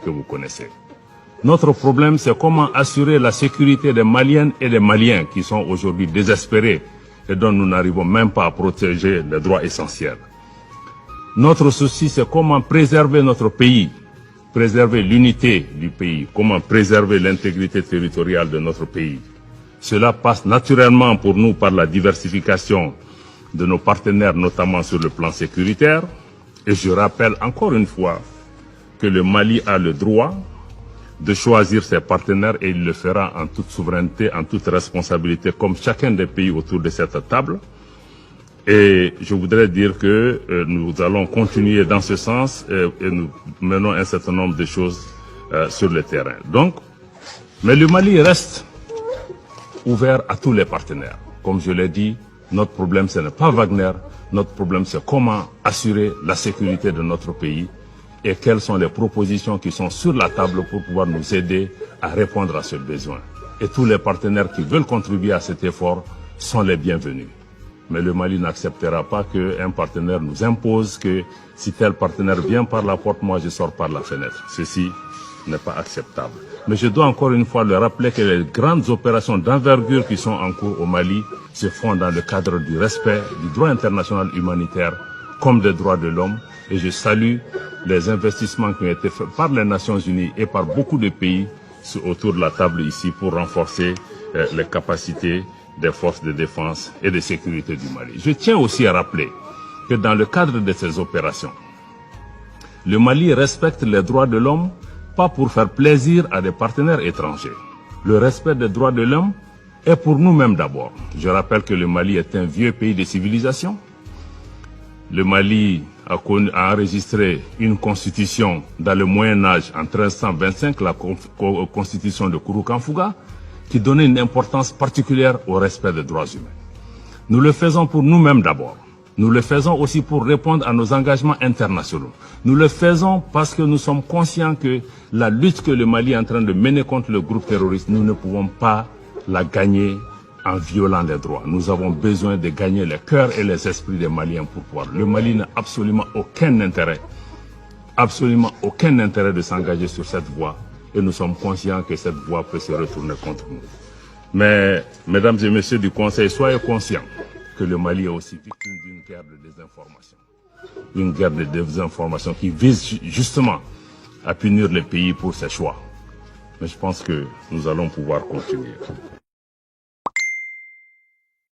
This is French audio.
que vous connaissez. Notre problème, c'est comment assurer la sécurité des Maliennes et des Maliens qui sont aujourd'hui désespérés et dont nous n'arrivons même pas à protéger les droits essentiels. Notre souci, c'est comment préserver notre pays, préserver l'unité du pays, comment préserver l'intégrité territoriale de notre pays. Cela passe naturellement pour nous par la diversification de nos partenaires, notamment sur le plan sécuritaire. Et je rappelle encore une fois que le Mali a le droit de choisir ses partenaires et il le fera en toute souveraineté, en toute responsabilité, comme chacun des pays autour de cette table. Et je voudrais dire que nous allons continuer dans ce sens et nous menons un certain nombre de choses sur le terrain. Donc, mais le Mali reste ouvert à tous les partenaires. Comme je l'ai dit, notre problème, ce n'est pas Wagner, notre problème, c'est comment assurer la sécurité de notre pays et quelles sont les propositions qui sont sur la table pour pouvoir nous aider à répondre à ce besoin. Et tous les partenaires qui veulent contribuer à cet effort sont les bienvenus. Mais le Mali n'acceptera pas qu'un partenaire nous impose que si tel partenaire vient par la porte, moi je sors par la fenêtre. Ceci n'est pas acceptable. Mais je dois encore une fois le rappeler que les grandes opérations d'envergure qui sont en cours au Mali se font dans le cadre du respect du droit international humanitaire comme des droits de l'homme. Et je salue les investissements qui ont été faits par les Nations Unies et par beaucoup de pays autour de la table ici pour renforcer les capacités des forces de défense et de sécurité du Mali. Je tiens aussi à rappeler que dans le cadre de ces opérations, le Mali respecte les droits de l'homme, pas pour faire plaisir à des partenaires étrangers. Le respect des droits de l'homme est pour nous-mêmes d'abord. Je rappelle que le Mali est un vieux pays de civilisation. Le Mali a enregistré une constitution dans le Moyen-Âge en 1325, la constitution de Kouroukanfouga, qui donnait une importance particulière au respect des droits humains. Nous le faisons pour nous-mêmes d'abord. Nous le faisons aussi pour répondre à nos engagements internationaux. Nous le faisons parce que nous sommes conscients que la lutte que le Mali est en train de mener contre le groupe terroriste, nous ne pouvons pas la gagner en violant les droits. Nous avons besoin de gagner les cœurs et les esprits des Maliens pour pouvoir. Le Mali n'a absolument aucun intérêt de s'engager sur cette voie. Et nous sommes conscients que cette voie peut se retourner contre nous. Mais, mesdames et messieurs du Conseil, soyez conscients que le Mali est aussi victime d'une guerre de désinformation. Une guerre de désinformation qui vise justement à punir le pays pour ses choix. Mais je pense que nous allons pouvoir continuer.